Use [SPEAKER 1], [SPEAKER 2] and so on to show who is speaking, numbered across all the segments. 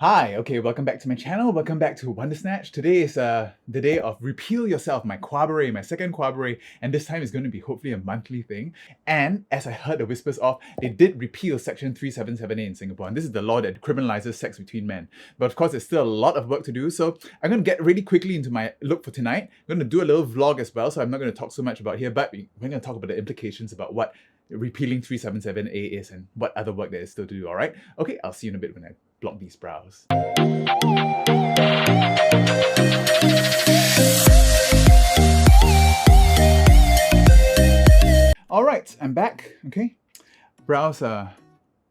[SPEAKER 1] Hi, okay, welcome back to my channel. Welcome back to Wonder Snatch. Today is the day of Repeal Yourself, my Qabaret, my second Qabaret, and this time is going to be hopefully a monthly thing. And as I heard the whispers of, they did repeal Section 377A in Singapore, and this is the law that criminalizes sex between men. But of course, there's still a lot of work to do, so I'm going to get really quickly into my look for tonight. I'm going to do a little vlog as well, so I'm not going to talk so much about here, but we're going to talk about the implications about what repealing 377A is and what other work there is still to do, alright? Okay, I'll see you in a bit when I block these brows. Alright, I'm back, okay? Brows are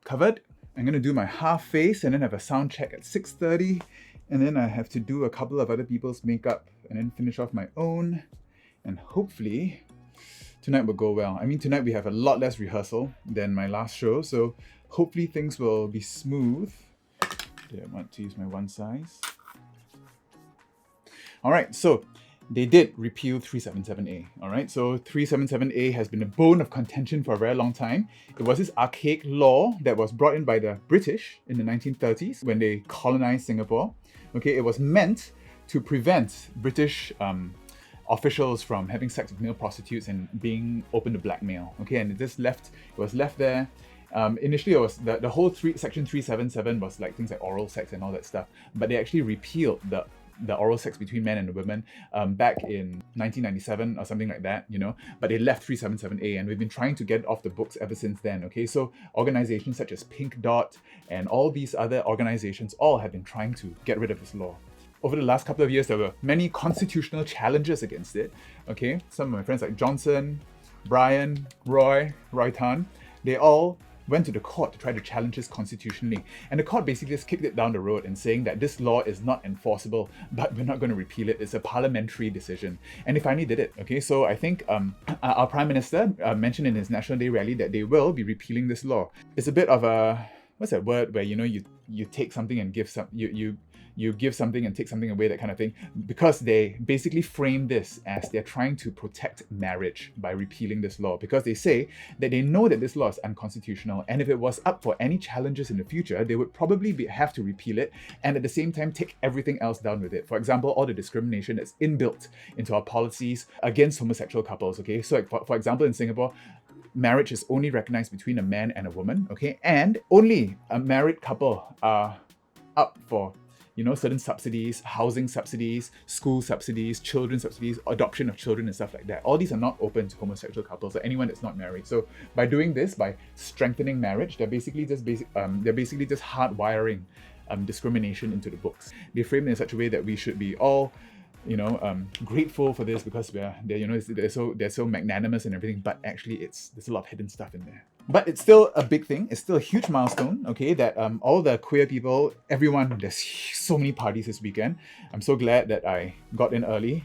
[SPEAKER 1] covered. I'm gonna do my half face and then have a sound check at 6:30, and then I have to do a couple of other people's makeup and then finish off my own, and hopefully tonight will go well. I mean, tonight we have a lot less rehearsal than my last show, so hopefully things will be smooth. I want to use my one size. Alright, so they did repeal 377A, alright? So 377A has been a bone of contention for a very long time. It was this archaic law that was brought in by the British in the 1930s when they colonized Singapore. Okay, it was meant to prevent British officials from having sex with male prostitutes and being open to blackmail. Okay, and it was left there. Initially, it was the whole Section 377 was like things like oral sex and all that stuff, but they actually repealed the oral sex between men and women back in 1997 or something like that, you know, but they left 377A, and we've been trying to get it off the books ever since then, okay? So organizations such as Pink Dot and all these other organizations all have been trying to get rid of this law. Over the last couple of years, there were many constitutional challenges against it, okay? Some of my friends like Johnson, Brian, Roy Tan, they all went to the court to try to challenge this constitutionally. And the court basically just kicked it down the road and saying that this law is not enforceable, but we're not going to repeal it. It's a parliamentary decision. And they finally did it, okay? So I think our Prime Minister mentioned in his National Day rally that they will be repealing this law. It's a bit of a, what's that word, where, you know, you take something and give some, you give something and take something away, that kind of thing, because they basically frame this as they're trying to protect marriage by repealing this law, because they say that they know that this law is unconstitutional, and if it was up for any challenges in the future, they would probably have to repeal it and at the same time take everything else down with it. For example, all the discrimination that's inbuilt into our policies against homosexual couples, okay? So like for example, in Singapore, marriage is only recognized between a man and a woman, okay? And only a married couple are up for, you know, certain subsidies, housing subsidies, school subsidies, children subsidies, adoption of children and stuff like that. All these are not open to homosexual couples or anyone that's not married. So by doing this, by strengthening marriage, they're basically just hardwiring discrimination into the books. They frame it in such a way that we should be all, you know, grateful for this because they're so magnanimous and everything, but actually there's a lot of hidden stuff in there. But it's still a big thing. It's still a huge milestone, okay, that all the queer people, everyone, there's so many parties this weekend. I'm so glad that I got in early.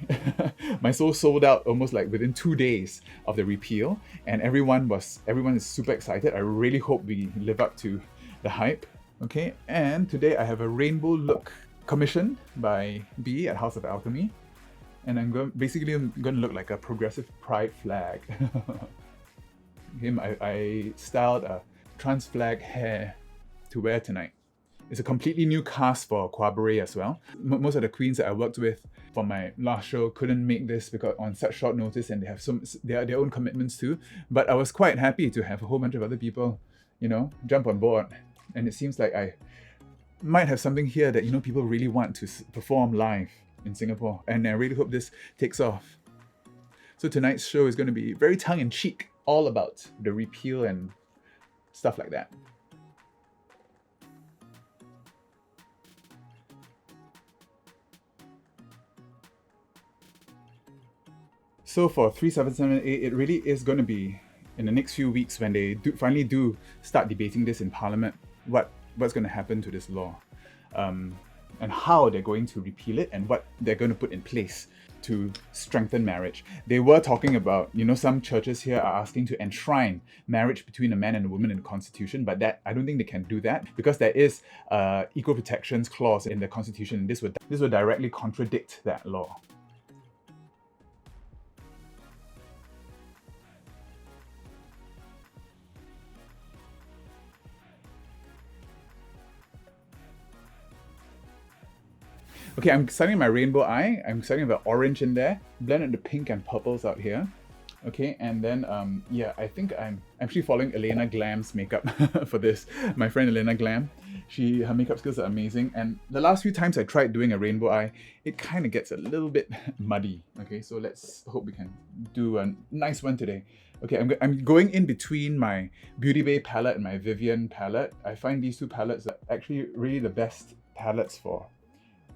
[SPEAKER 1] My soul sold out almost like within 2 days of the repeal, and everyone is super excited. I really hope we live up to the hype, okay? And today I have a rainbow look commissioned by B at House of Alchemy, and I'm basically going to look like a progressive pride flag. I styled a trans flag hair to wear tonight. It's a completely new cast for Qabaret as well. Most of the queens that I worked with for my last show couldn't make this because on such short notice, and they have their own commitments too. But I was quite happy to have a whole bunch of other people, you know, jump on board. And it seems like I might have something here that, you know, people really want to perform live in Singapore. And I really hope this takes off. So tonight's show is going to be very tongue-in-cheek, all about the repeal and stuff like that. So for 377A, it really is going to be in the next few weeks when they finally do start debating this in Parliament, what's going to happen to this law, and how they're going to repeal it and what they're going to put in place to strengthen marriage. They were talking about, you know, some churches here are asking to enshrine marriage between a man and a woman in the Constitution, but that I don't think they can do that because there is equal protections clause in the Constitution, and this would directly contradict that law. Okay, I'm starting my rainbow eye. I'm starting with the orange in there. Blended the pink and purples out here. Okay, and then yeah, I think I'm actually following Elena Glam's makeup for this. My friend Elena Glam, her makeup skills are amazing. And the last few times I tried doing a rainbow eye, it kind of gets a little bit muddy. Okay, so let's hope we can do a nice one today. Okay, I'm going in between my Beauty Bay palette and my Vivian palette. I find these two palettes are actually really the best palettes for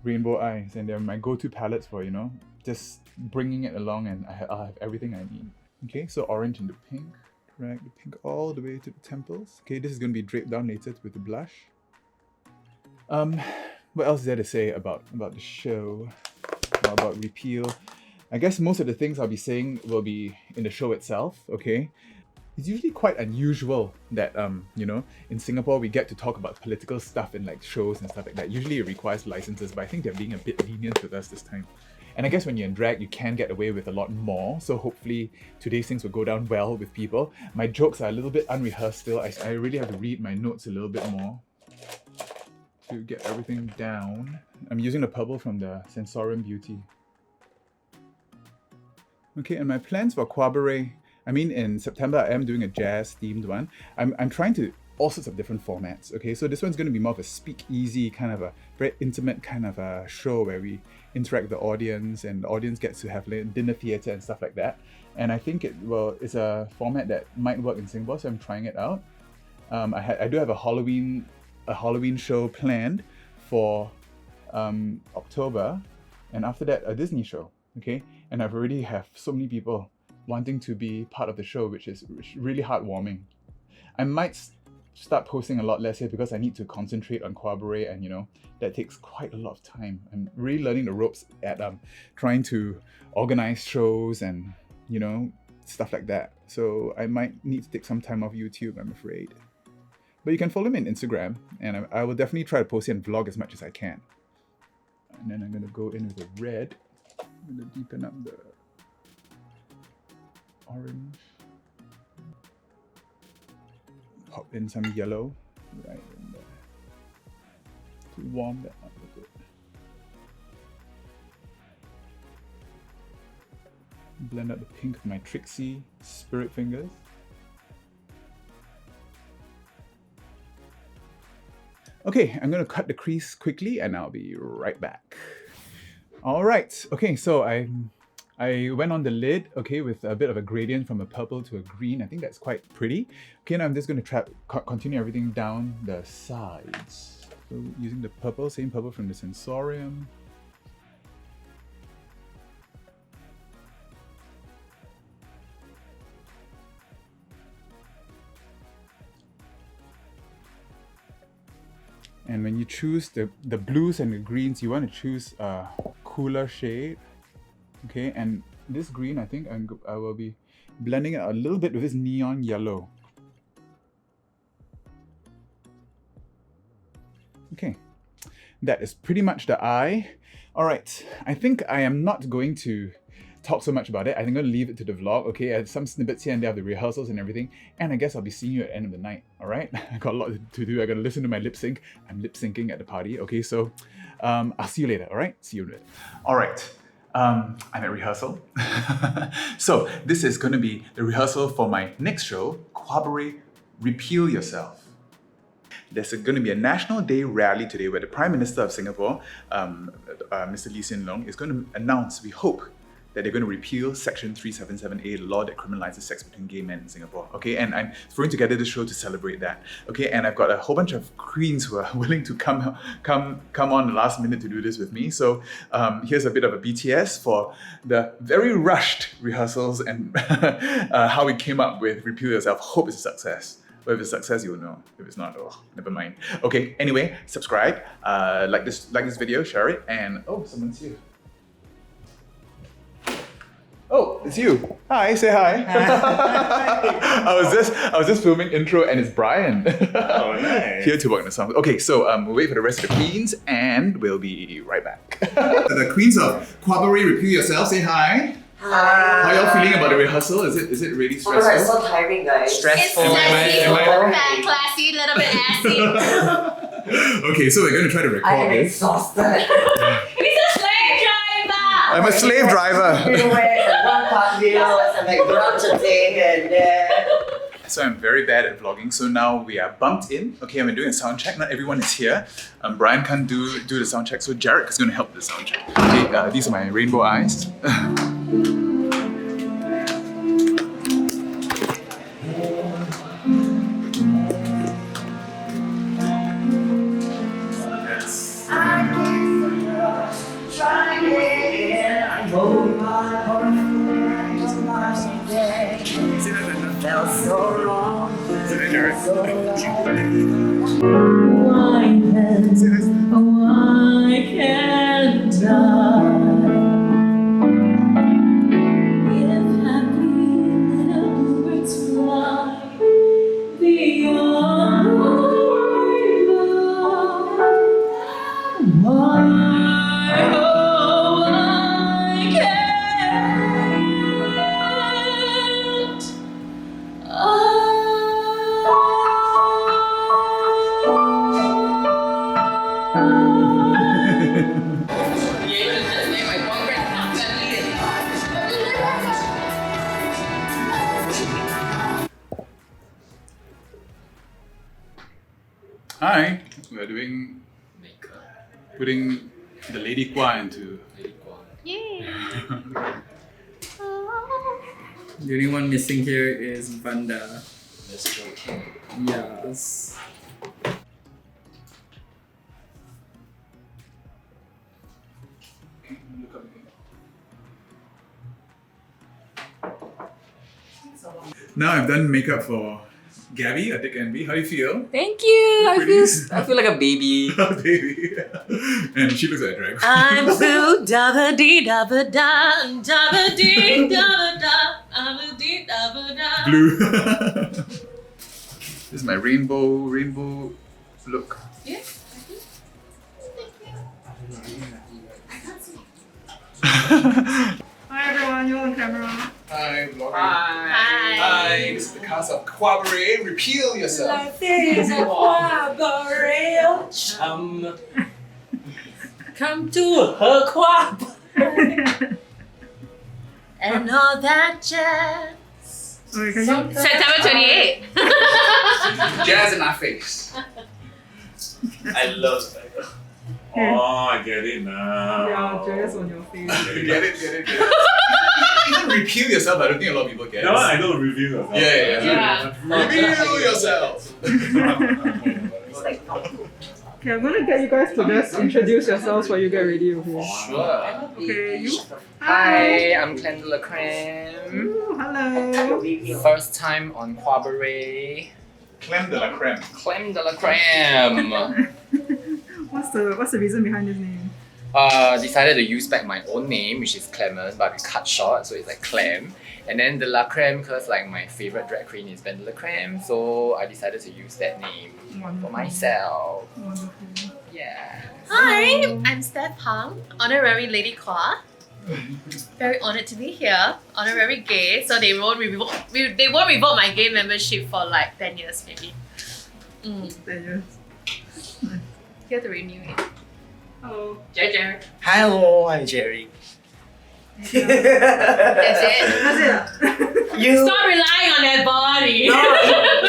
[SPEAKER 1] rainbow eyes, and they're my go-to palettes for, you know, just bringing it along, and I'll have everything I need. Okay, so orange and the pink. Drag the pink all the way to the temples. Okay, this is going to be draped down later with the blush. What else is there to say about the show? Or about Repeal? I guess most of the things I'll be saying will be in the show itself, okay? It's usually quite unusual that, you know, in Singapore we get to talk about political stuff in like shows and stuff like that. Usually it requires licenses, but I think they're being a bit lenient with us this time. And I guess when you're in drag, you can get away with a lot more. So hopefully today's things will go down well with people. My jokes are a little bit unrehearsed still. I really have to read my notes a little bit more to get everything down. I'm using the purple from the Sensorium Beauty. Okay, and my plans for Qabaret, I mean, in September I am doing a jazz themed one. I'm trying to all sorts of different formats. Okay, so this one's going to be more of a speakeasy kind of a very intimate kind of a show where we interact with the audience, and the audience gets to have like dinner theatre and stuff like that. And I think it's a format that might work in Singapore, so I'm trying it out. I do have a Halloween show planned for October, and after that a Disney show. Okay, and I've already have so many people wanting to be part of the show, which is really heartwarming. I might start posting a lot less here because I need to concentrate on Qabaret, and you know, that takes quite a lot of time. I'm really learning the ropes at trying to organize shows and, you know, stuff like that. So I might need to take some time off YouTube, I'm afraid. But you can follow me on Instagram, and I will definitely try to post it and vlog as much as I can. And then I'm going to go in with the red. I'm going to deepen up the orange. Pop in some yellow right in there to warm that up a bit. Blend out the pink with my Trixie Spirit Fingers. Okay, I'm going to cut the crease quickly and I'll be right back. All right, okay, so I went on the lid, okay, with a bit of a gradient from a purple to a green. I think that's quite pretty. Okay, now I'm just going to continue everything down the sides. So using the purple, same purple from the Sensorium. And when you choose the blues and the greens, you want to choose a cooler shade. Okay, and this green, I think I will be blending it a little bit with this neon yellow. Okay, that is pretty much the eye. All right, I think I am not going to talk so much about it. I think I'm going to leave it to the vlog. Okay, I have some snippets here and there of the rehearsals and everything. And I guess I'll be seeing you at the end of the night. All right, I got a lot to do. I got to listen to my lip sync. I'm lip syncing at the party. Okay, so I'll see you later. All right, see you later. All right. I'm at rehearsal. So this is going to be the rehearsal for my next show, Qabaret, Repeal Yourself. There's going to be a National Day rally today where the Prime Minister of Singapore, Mr. Lee Hsien Loong, is going to announce, we hope, that they're going to repeal Section 377A, the law that criminalizes sex between gay men in Singapore. Okay, and I'm throwing together this show to celebrate that. Okay, and I've got a whole bunch of queens who are willing to come on the last minute to do this with me. So here's a bit of a BTS for the very rushed rehearsals and how we came up with Repeal Yourself. Hope it's a success. But if it's a success, you'll know. If it's not, oh, never mind. Okay, anyway, subscribe, like this video, share it, and oh, someone's here. Oh, it's you. Hi, say hi. Hi. I was just filming intro and it's Brian.
[SPEAKER 2] Oh, nice.
[SPEAKER 1] Here to work on the song. Okay, so we'll wait for the rest of the queens and we'll be right back. The queens of Qabaret, Repeal Yourself, say hi.
[SPEAKER 3] Hi.
[SPEAKER 1] How y'all feeling about the rehearsal? Is it really stressful?
[SPEAKER 3] Oh my God, it's so tiring, guys.
[SPEAKER 2] Stressful.
[SPEAKER 4] It's
[SPEAKER 1] Am I-
[SPEAKER 4] fat, classy, little bit assy.
[SPEAKER 1] Okay, so we're going to try to
[SPEAKER 3] I
[SPEAKER 1] record
[SPEAKER 3] am
[SPEAKER 1] this.
[SPEAKER 3] exhausted.
[SPEAKER 4] We
[SPEAKER 1] I'm a slave driver.
[SPEAKER 3] One cartwheels and like grunt a thing and
[SPEAKER 1] So I'm very bad at vlogging. So now we are bumped in. Okay, I'm doing a sound check. Not everyone is here. Brian can't do the sound check, so Jarek is going to help the sound check. Okay, these are my rainbow eyes.
[SPEAKER 3] felt so wrong.
[SPEAKER 2] Why can't I? If happy little birds fly beyond why, oh, why can't
[SPEAKER 1] Hi, we're doing putting the lady Kwa into.
[SPEAKER 2] Yay!
[SPEAKER 4] The only one missing here is Vanda.
[SPEAKER 5] Mr. King.
[SPEAKER 4] Yes.
[SPEAKER 1] Now I've done makeup for Gabby, a Dick Envy. How do you feel?
[SPEAKER 4] Thank you. I
[SPEAKER 1] Pretty.
[SPEAKER 4] feel like a baby.
[SPEAKER 1] Oh, baby. And she looks like a drag queen.
[SPEAKER 2] I'm blue, dabba dee dabba da, dabba dee dabba da, dabba dee dabba da.
[SPEAKER 1] Blue. This is my rainbow look.
[SPEAKER 2] Yeah.
[SPEAKER 6] Hi everyone, you're on camera.
[SPEAKER 1] Hi, vlogger.
[SPEAKER 2] Hi.
[SPEAKER 1] Hi, this is the cast of Qabaret. Repeal yourself.
[SPEAKER 2] Life is a Qabaret.
[SPEAKER 4] Come to her quab.
[SPEAKER 2] And all that jazz.
[SPEAKER 6] Okay, can you?
[SPEAKER 2] September 28th.
[SPEAKER 1] Jazz in our face.
[SPEAKER 5] I love Spider. Oh, I get it now.
[SPEAKER 6] Yeah, jazz on your face.
[SPEAKER 1] Get it. Even repeal yourself, I don't think a lot of people get it.
[SPEAKER 5] No, I don't review yourself.
[SPEAKER 1] Yeah. Reveal yourself.
[SPEAKER 6] Okay, I'm gonna get you guys to just introduce yourselves while you get ready, okay?
[SPEAKER 4] Sure.
[SPEAKER 6] Okay, you?
[SPEAKER 4] Hi, I'm Clem de la Creme.
[SPEAKER 6] Ooh, hello.
[SPEAKER 4] First time on Qabaret.
[SPEAKER 1] Creme de la creme.
[SPEAKER 4] Clem de la Creme.
[SPEAKER 6] What's the reason behind this name?
[SPEAKER 4] Decided to use back my own name, which is Clement, but we cut short, so it's like Clem. And then de la Creme, because like my favorite drag queen is Ben de la Creme, so I decided to use that name for
[SPEAKER 6] Wonderful.
[SPEAKER 4] myself.
[SPEAKER 6] Wonderful.
[SPEAKER 4] Yeah.
[SPEAKER 2] Hi, I'm Steph Pang, honorary Lady Kwa. Very honored to be here. Honorary gay, so they won't revoke my gay membership for like 10 years maybe.
[SPEAKER 6] 10 years.
[SPEAKER 2] Here to renew it.
[SPEAKER 6] Hello.
[SPEAKER 2] Jer.
[SPEAKER 3] Hello, I'm Jerry.
[SPEAKER 2] That's it.
[SPEAKER 6] That's it.
[SPEAKER 3] You.
[SPEAKER 2] Stop relying on that body.
[SPEAKER 3] No,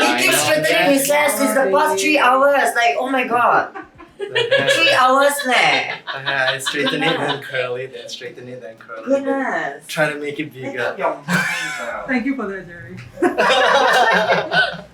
[SPEAKER 3] he keeps straightening his hair since the past 3 hours. Like, oh my god. 3 hours leh.
[SPEAKER 7] I straighten it, then curl it, then straighten it, then curl it.
[SPEAKER 3] Goodness.
[SPEAKER 7] Try to make it
[SPEAKER 3] Make
[SPEAKER 7] bigger.
[SPEAKER 3] up your mind, girl.
[SPEAKER 6] Thank you for that, Jerry.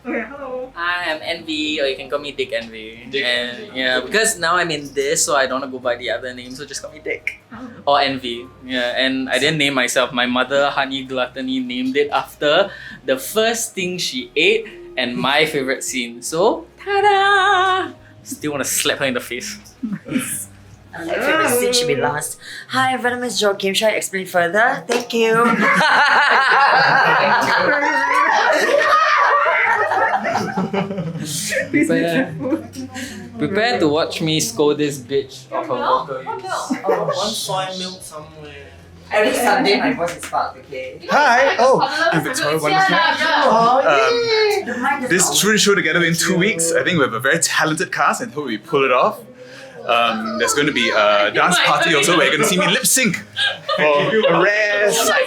[SPEAKER 6] Okay, hello.
[SPEAKER 4] Hi, I'm Envy, or you can call me Dick Envy.
[SPEAKER 1] Dick
[SPEAKER 4] and
[SPEAKER 1] Envy.
[SPEAKER 4] yeah, because now I'm in this, so I don't want to go by the other name, so just call me Dick.
[SPEAKER 6] Oh.
[SPEAKER 4] Or Envy. Yeah, and I didn't name myself. My mother, Honey Gluttony, named it after the first thing she ate and my favorite scene. So, ta-da! Still want to slap her in the face.
[SPEAKER 3] My favorite scene should be last. Hi, everyone, Miss Joakim. Should I explain further? Thank you.
[SPEAKER 6] Please be
[SPEAKER 4] Prepare.
[SPEAKER 6] careful.
[SPEAKER 4] Prepare to watch me scold this bitch of her vocal use.
[SPEAKER 7] One soy milk somewhere.
[SPEAKER 3] Every Sunday, my voice is fucked, okay?
[SPEAKER 1] Hi. Oh, I'm Victoria Wonderful.
[SPEAKER 3] The mic is
[SPEAKER 1] This
[SPEAKER 3] on.
[SPEAKER 1] truly show together in 2 weeks. I think we have a very talented cast and hope we pull it off. There's going to be a dance party also where you're going to see me lip sync for a rare sight.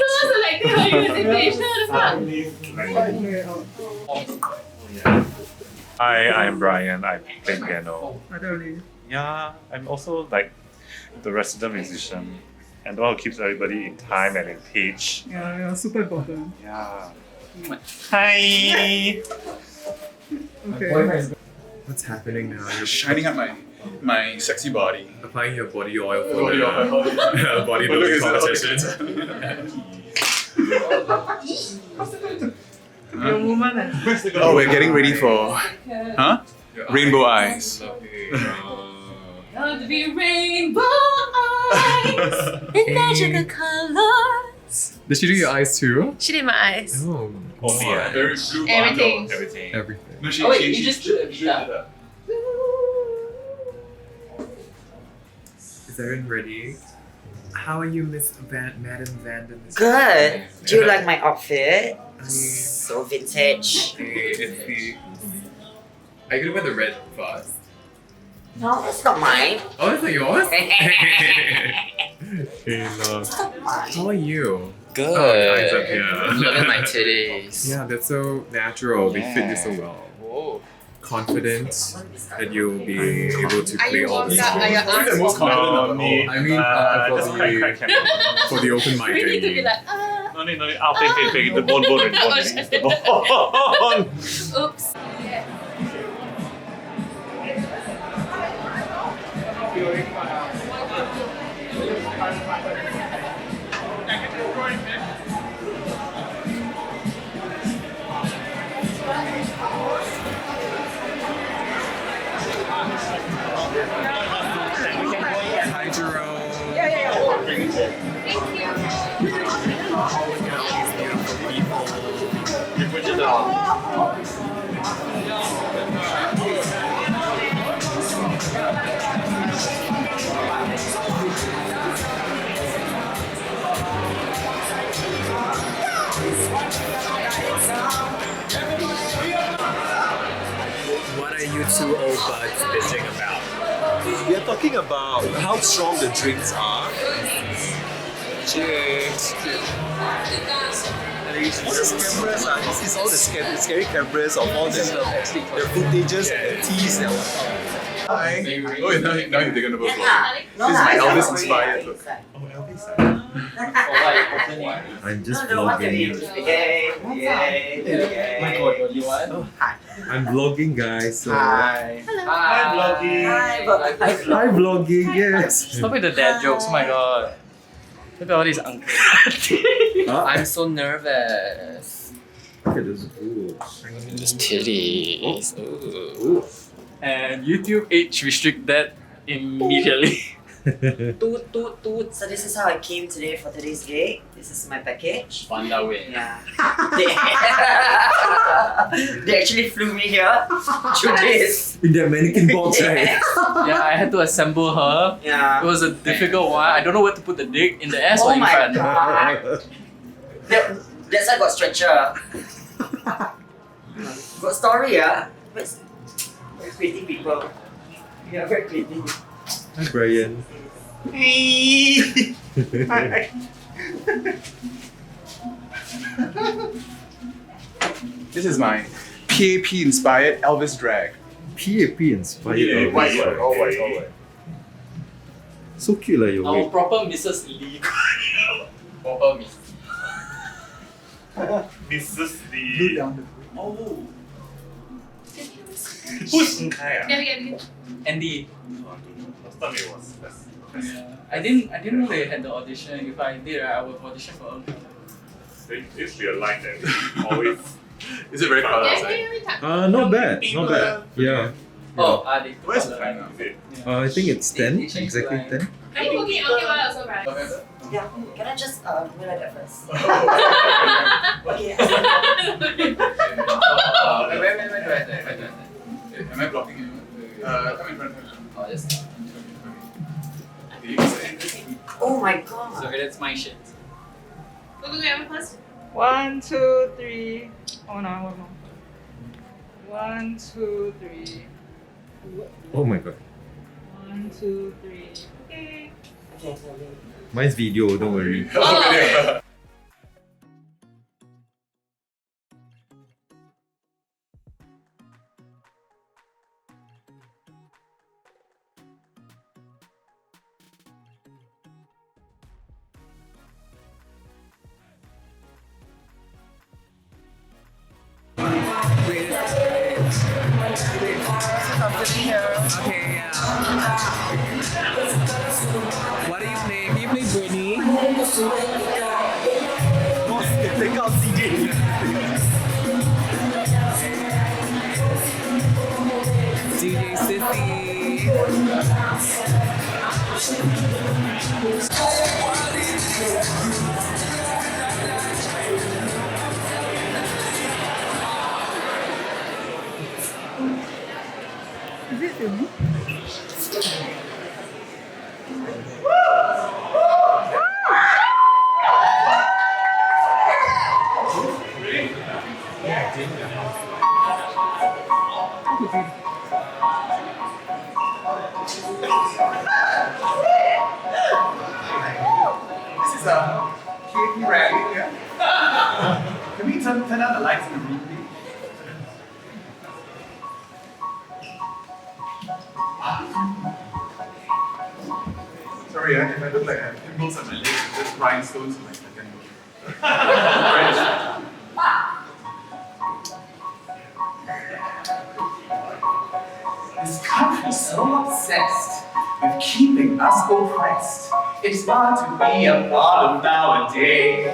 [SPEAKER 5] Hi, I'm Brian. I play piano.
[SPEAKER 6] I don't really.
[SPEAKER 5] Yeah, I'm also like the resident musician and the one who keeps everybody in time and in pitch.
[SPEAKER 6] Yeah, super important.
[SPEAKER 5] Yeah. Hi.
[SPEAKER 6] Okay.
[SPEAKER 8] What's happening now? You're
[SPEAKER 1] Shining up my sexy body.
[SPEAKER 8] applying your body oil for
[SPEAKER 1] Body oil.
[SPEAKER 8] the body
[SPEAKER 1] But look,
[SPEAKER 8] building
[SPEAKER 1] it's all
[SPEAKER 8] competition.
[SPEAKER 6] You're a woman and
[SPEAKER 1] Oh, we're getting ready for rainbow eyes.
[SPEAKER 2] Going to be rainbow eyes in magical colors.
[SPEAKER 8] Did she do your eyes too?
[SPEAKER 2] She did my eyes.
[SPEAKER 8] Oh,
[SPEAKER 5] Only
[SPEAKER 1] Very blue
[SPEAKER 2] Everything.
[SPEAKER 5] everything.
[SPEAKER 8] everything.
[SPEAKER 1] No, she,
[SPEAKER 4] Oh wait,
[SPEAKER 1] she,
[SPEAKER 4] you
[SPEAKER 1] she,
[SPEAKER 4] just
[SPEAKER 1] she,
[SPEAKER 4] do the
[SPEAKER 1] she
[SPEAKER 4] guitar?
[SPEAKER 1] did that.
[SPEAKER 8] Is Erin ready? How are you, Miss Madam Vanden?
[SPEAKER 3] Good. Do you like my outfit?
[SPEAKER 8] I mean,
[SPEAKER 3] So vintage.
[SPEAKER 8] it's the. Are you gonna wear the red first?
[SPEAKER 3] No, it's not mine.
[SPEAKER 8] Oh, that's not yours? Hey, love. How are you?
[SPEAKER 9] Good.
[SPEAKER 8] Oh, eyes up here.
[SPEAKER 9] Look at my titties.
[SPEAKER 8] Yeah, that's so natural. They fit you so well.
[SPEAKER 9] Whoa.
[SPEAKER 8] Confident that you'll be able to
[SPEAKER 2] Are
[SPEAKER 8] play
[SPEAKER 2] you
[SPEAKER 8] all the
[SPEAKER 2] warmed up? Are your
[SPEAKER 8] songs.
[SPEAKER 2] arms
[SPEAKER 1] the most confident of
[SPEAKER 5] No
[SPEAKER 1] all.
[SPEAKER 5] need.
[SPEAKER 8] I mean,
[SPEAKER 5] just
[SPEAKER 8] for
[SPEAKER 5] crack
[SPEAKER 8] the
[SPEAKER 5] camera.
[SPEAKER 8] for the open mic.
[SPEAKER 2] We
[SPEAKER 8] I
[SPEAKER 2] need to be
[SPEAKER 8] mean.
[SPEAKER 2] like,
[SPEAKER 5] No need, no need. Take. The bone. The bone.
[SPEAKER 2] oops.
[SPEAKER 8] Hi, Jerome. What are you two old buds bitching about?
[SPEAKER 10] We are talking about how strong the drinks are. Cheers. All these cameras are, this is all the scary cameras of all the footages and the teas that were.
[SPEAKER 1] Hi. Oh, now you're taking over.
[SPEAKER 3] No,
[SPEAKER 1] This is my Elvis inspired look.
[SPEAKER 8] I'm just
[SPEAKER 3] No, what do you
[SPEAKER 8] vlogging.
[SPEAKER 3] mean? Yay.
[SPEAKER 8] I'm vlogging, guys. So.
[SPEAKER 3] Hi.
[SPEAKER 4] Hi,
[SPEAKER 8] Hi, vlogging. Yes.
[SPEAKER 4] Stop with the dad jokes, oh my god. Look at all these uncles.
[SPEAKER 9] I'm so nervous.
[SPEAKER 8] Look at this. Ooh.
[SPEAKER 9] This titties. Ooh.
[SPEAKER 4] And YouTube age restrict that immediately.
[SPEAKER 3] Toot, toot, toot. So this is how I came today for today's gig. This is my package.
[SPEAKER 4] Found our way.
[SPEAKER 3] Yeah. They actually flew me here through this.
[SPEAKER 8] In that mannequin box, right?
[SPEAKER 4] Yeah, I had to assemble her. It
[SPEAKER 3] Yeah.
[SPEAKER 4] was a difficult one. I don't know where to put the dick, in the ass or
[SPEAKER 3] Oh
[SPEAKER 4] in
[SPEAKER 3] my
[SPEAKER 4] front.
[SPEAKER 3] god. That's why I got stretcher. Got story, yeah. Very pretty people. Yeah, very pretty.
[SPEAKER 8] Hi, Brian.
[SPEAKER 1] This is my PAP inspired Elvis drag.
[SPEAKER 8] PAP inspired.
[SPEAKER 5] Yeah, white, all white.
[SPEAKER 8] So cute, like your
[SPEAKER 4] Our
[SPEAKER 8] wig.
[SPEAKER 4] proper Mrs. Lee. Proper Miss.
[SPEAKER 5] Mrs.
[SPEAKER 1] Look
[SPEAKER 5] Lee.
[SPEAKER 1] down
[SPEAKER 4] Oh.
[SPEAKER 5] Who's Kai?
[SPEAKER 4] Andy.
[SPEAKER 5] Last time it was.
[SPEAKER 4] Yeah. I didn't know they had the audition. If I did, I would audition for a
[SPEAKER 5] There used to be a line that always.
[SPEAKER 1] Is it very crowded outside?
[SPEAKER 8] Not bad. Not bad. Yeah.
[SPEAKER 4] Oh, they
[SPEAKER 1] Where's the time now?
[SPEAKER 5] Is it?
[SPEAKER 8] I think it's 10.
[SPEAKER 4] They changed the
[SPEAKER 8] Exactly
[SPEAKER 4] line.
[SPEAKER 8] 10.
[SPEAKER 2] Are you working on your also, right?
[SPEAKER 3] Yeah. Can I just do like that first? Okay.
[SPEAKER 4] Where?
[SPEAKER 1] Am I blocking you? Come in front.
[SPEAKER 4] Oh, yes.
[SPEAKER 3] Oh my god.
[SPEAKER 4] So that's my shit.
[SPEAKER 2] Go Emma first.
[SPEAKER 6] 1, 2, 3. Oh no, one more. 1, 2, 3.
[SPEAKER 8] Oh my god.
[SPEAKER 6] 1, 1, 2, 3. Okay.
[SPEAKER 8] Mine's video, don't worry.
[SPEAKER 2] Oh.
[SPEAKER 8] Okay, yeah. What do you play? Can you play Britney?
[SPEAKER 10] Take out CD.
[SPEAKER 8] DJ Sissy.
[SPEAKER 6] Is it filming?
[SPEAKER 1] This is a KP rally here. Can we turn down the lights in the room, please? Sorry, if I look like I have pimples on my legs, it's just rhinestones on my second. This country is so obsessed with keeping us oppressed. It's hard to be a part of nowadays.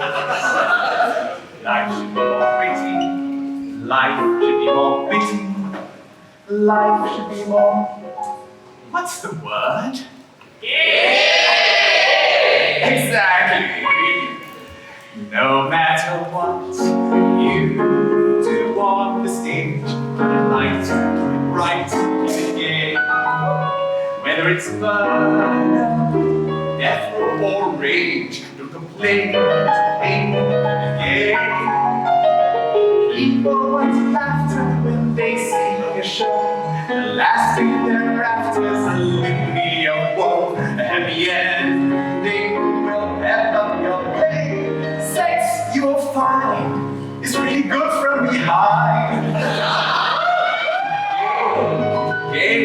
[SPEAKER 1] Life should be more pretty. Life should be more witty. Life should be more. What's the word? Exactly. No matter what you do on the stage, light, keep it bright, keep it gay. Whether it's murder, death, or rage, don't complain, pain, gay. People want laughter when they see a show. The last thing they're after is a litany of woe. A happy ending will end up your pain. Sex, you'll find, is really good from behind. Gay.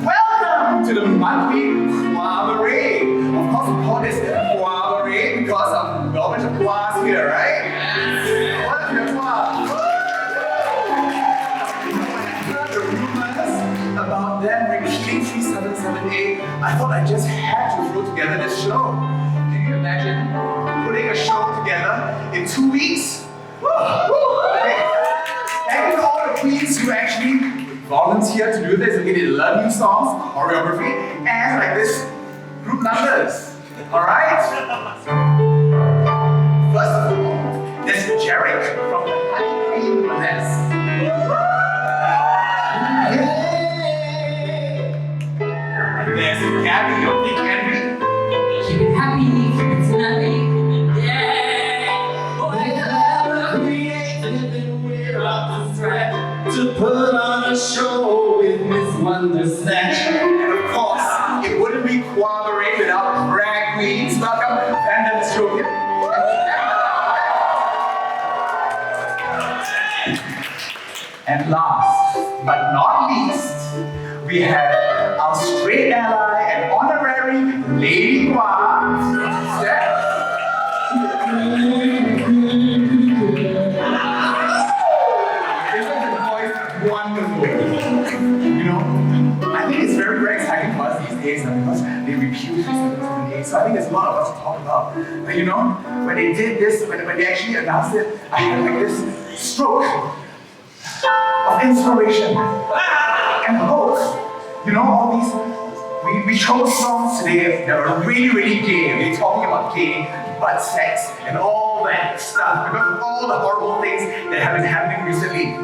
[SPEAKER 1] Welcome to the monthly Qabaret. Of course, we call this Qabaret because of the bunch of class here, right? What is your class? The rumors about them repealing 377A, I thought I just had to throw together this show. Can you imagine putting a show together in 2 weeks? Okay. Thank you to all the queens who actually volunteered to do this. Okay, they learn new songs, choreography, and like this group numbers. Alright? First of all, there's Jarek from the Honey Cream Nest. There's Gabby of Big Henry.
[SPEAKER 11] Keep it happy, keep it snappy. Yeah. Whatever created, we're up to threat to put on a show with Miss Wondersnatch.
[SPEAKER 1] And of course, it wouldn't be Qabaret without drag queens. Welcome, Vanda Strokin. And last but not least, we have our straight ally and honorary Lady Qua. Steph. Wonderful. You know, I think it's very, very exciting for us these days because they repeal 377A. So I think there's a lot of us to talk about. But you know, when they did this, when they actually announced it, I had like this stroke of inspiration and hope. You know, all these, we chose songs today that are really, really gay. We're talking about gay, butt sex, and all that stuff because of all the horrible things that have been happening recently,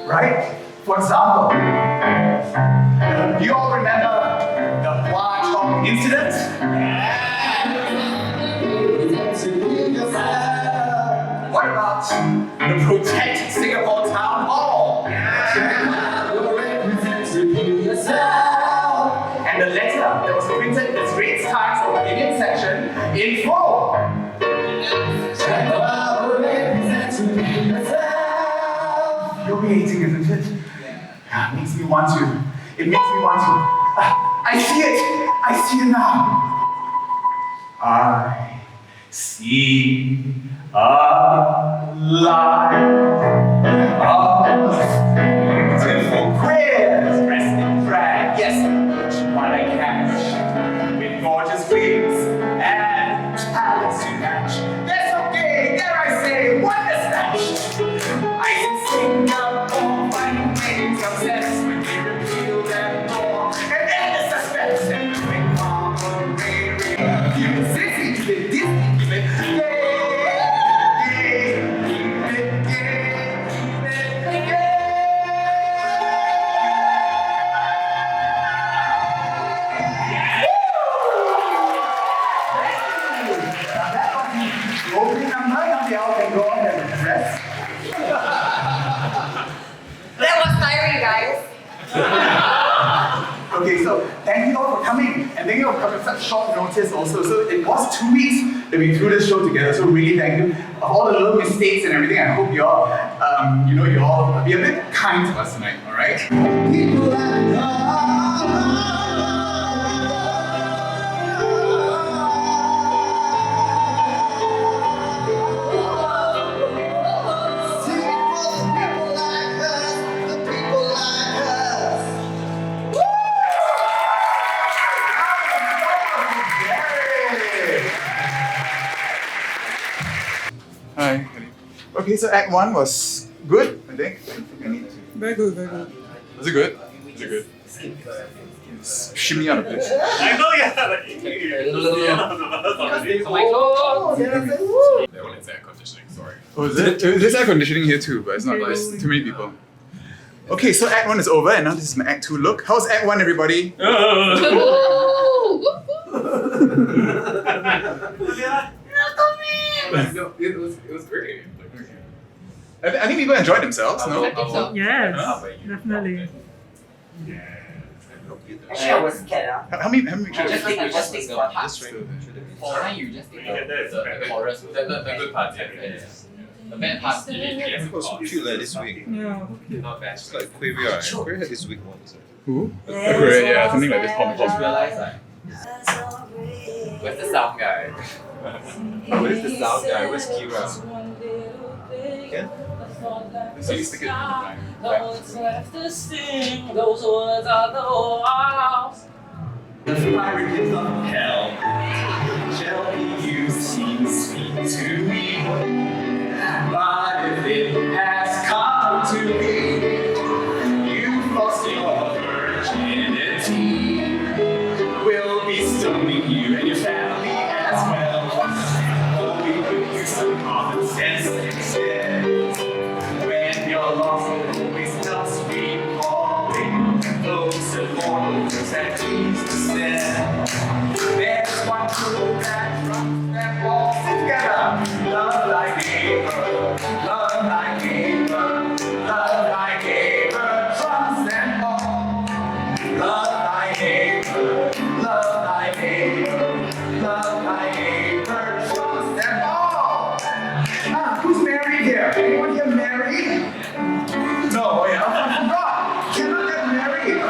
[SPEAKER 1] right? For example, do you all remember the Hua Chong incident? What about the Protect Singapore Town Hall?
[SPEAKER 12] letter that was printed in the Straits Times of the Indian section in full. You're hating, isn't it? Yeah, it makes me want to. It makes me want to. I see it. I see it now. I see a life of beautiful queers dressed in drag. Yes, one I catch with gorgeous wigs and talents to match. They're so gay, dare I say, what a snatch! I sing up all finding ways of sex when we repeal that law and end the suspense and bring commemorate. You sissy, keep it Disney, keep it gay. Opening number, now they all can go on and dress.
[SPEAKER 3] That was tiring, guys.
[SPEAKER 12] Okay, so thank you all for coming, and thank you all for coming at such short notice also. So it was 2 weeks that we threw this show together, so really thank you. Of all the little mistakes and everything, I hope you all, you all be a bit kind to us tonight, alright? People like Hi. Okay, so Act 1 was good, I think. I need to.
[SPEAKER 6] Very good, very good.
[SPEAKER 1] Was it good? Was it good? Shimmy out of this.
[SPEAKER 5] I know, yeah.
[SPEAKER 10] That one is air conditioning, sorry.
[SPEAKER 1] Oh, is it? There's air conditioning here too, but it's not nice. Too many people. Okay, so Act 1 is over, and now this is my Act 2 look. How's Act 1, everybody?
[SPEAKER 9] No, it was great.
[SPEAKER 1] I think people enjoyed themselves, no?
[SPEAKER 6] Yes, definitely.
[SPEAKER 3] Actually, I was scared.
[SPEAKER 1] How many pictures?
[SPEAKER 9] Just take the parts.
[SPEAKER 10] This way.
[SPEAKER 9] For now, you just take the chorus, the good parts. The bad parts, you need to
[SPEAKER 10] It was so cute like this week.
[SPEAKER 6] Yeah, okay.
[SPEAKER 9] not bad.
[SPEAKER 10] It's like Quavia. Quavia had this week once.
[SPEAKER 1] Who? Great, yeah, something like this.
[SPEAKER 9] Just realize like, where's the sound guy?
[SPEAKER 10] Where's the sound guy? Where's Kira? Ken?
[SPEAKER 1] So you stick it in the line.
[SPEAKER 12] The fiery of hell shall be used seem sweet to me. But if it has come to be, you've lost your virginity. We'll be stoning you and your family as well. Or we could use some common sense instead. When you're lost, always just recalling those immortals that please to stand. There's one group that runs that walks together. Love thy neighbor, love thy neighbor, love thy neighbor, trust and all. Love thy neighbor, love thy neighbor, love thy neighbor, trust and all. Who's married here? Anyone here married? No, yeah, I forgot. Cannot get married.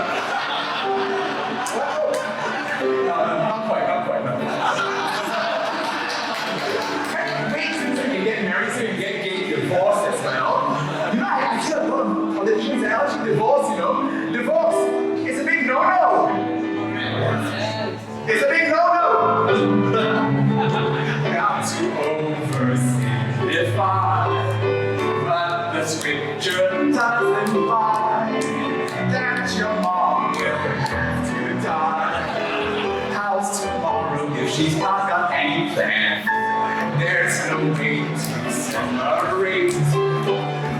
[SPEAKER 12] No, not quite. Wait until you get married so you get divorced as well. You know, I hear a lot of politicians that actually divorce, you know. Divorce is a big no-no. It's a big no-no. Not to oversimplify, but the scripture doesn't imply that your mom will have to die. How's tomorrow if she's not got any plan? There's no way to celebrate,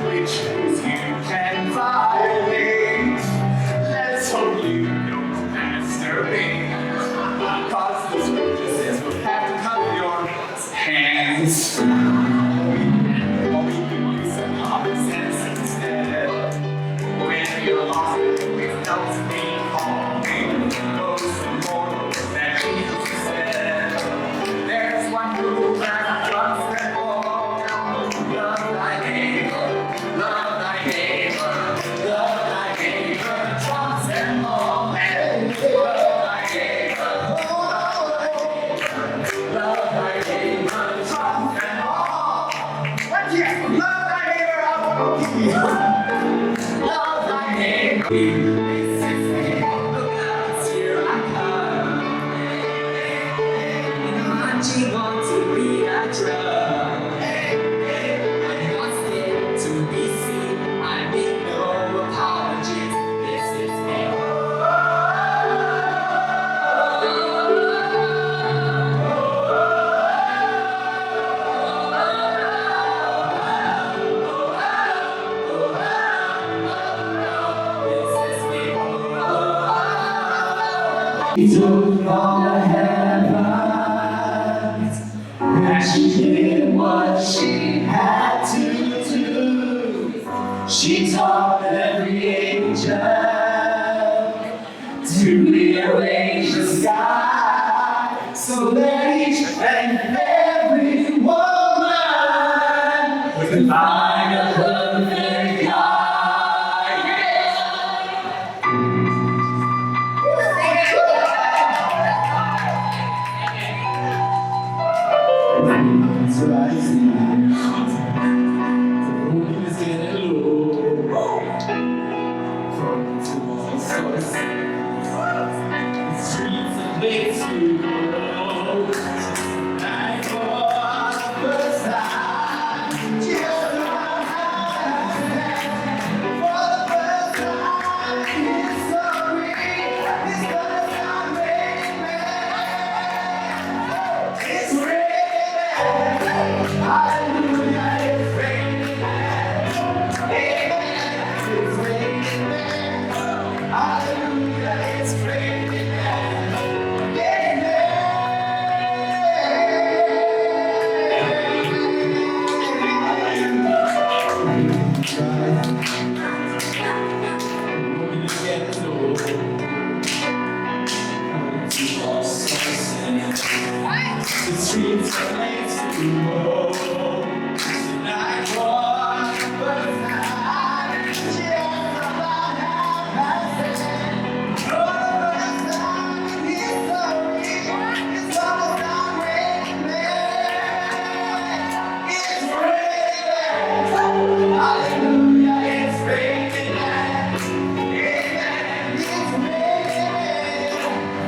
[SPEAKER 12] which means you can violate. Let's hope you don't masturbate, cause the scripture says we'll have to cut your hands. Or we can use some common sense instead. When you're lost, it always helps me calling those latching on to be a drug. I'm lost in to be seen. I make no apologies. This is me. He took all the heavens, and she did what she had to do. She taught every angel to rearrange the sky so that each and every woman would find a perfect guy. Rising, the moon is getting low. From to all sources, the streets are laid to go. I for the first time, just for the first time in history, it's gonna sound raining. It's raining. Hallelujah, it's raining. Amen. It's raining. Hallelujah, it's raining. The streets are laid to go. Tonight for the first time, just about half-past 10. For the first time in history, it's gonna start raining. It's raining. Hallelujah, it's raining. Amen. It's raining.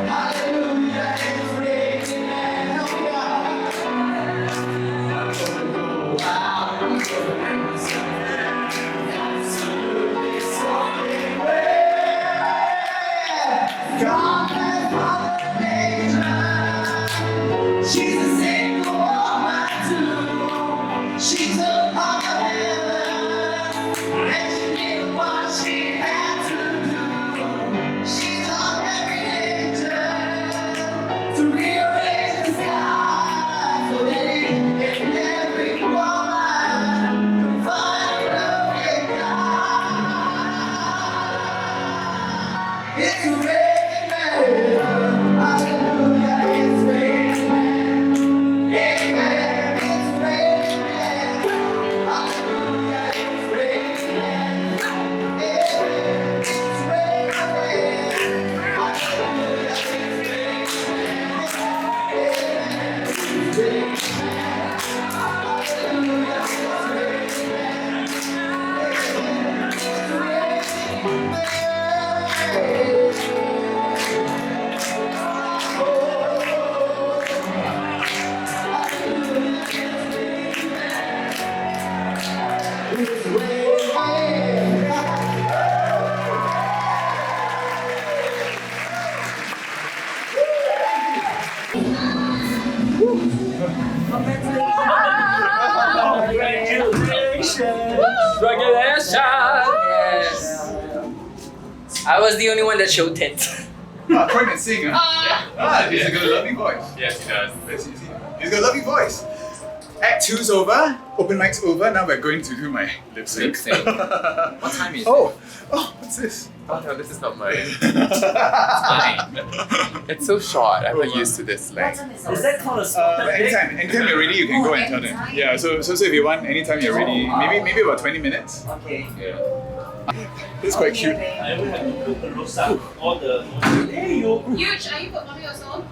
[SPEAKER 12] Hallelujah, it's raining. God has Mother Nature. She's a single woman too. She took all the heaven and she did what she had to do. She taught every angel to rearrange the sky so that every woman can find a perfect guy. It's raining. Hallelujah, it's raining. Amen. It's raining. Hallelujah, it's raining. Amen. It's raining. Hallelujah, it's raining. Amen. It's raining. Hallelujah, it's
[SPEAKER 4] Congratulations! Yes. I was the only one that showed tent.
[SPEAKER 1] Troy can sing, huh? He's got a lovely voice.
[SPEAKER 9] Yes, he does.
[SPEAKER 1] He's got a lovely voice. Act 2's over, open mic's over, now we're going to do my lip sync.
[SPEAKER 9] Lip sync. What time is it?
[SPEAKER 1] Oh, what's this?
[SPEAKER 9] Oh no, this is not mine.
[SPEAKER 1] It's
[SPEAKER 9] mine. It's so short. I'm not used to this length.
[SPEAKER 3] Is that called a spotted
[SPEAKER 1] anytime you're ready, you can go and tell them. Yeah, so if you want, anytime you're ready, maybe about 20 minutes.
[SPEAKER 3] Okay.
[SPEAKER 9] Yeah.
[SPEAKER 1] This is quite cute.
[SPEAKER 2] Huge, are you put mommy also?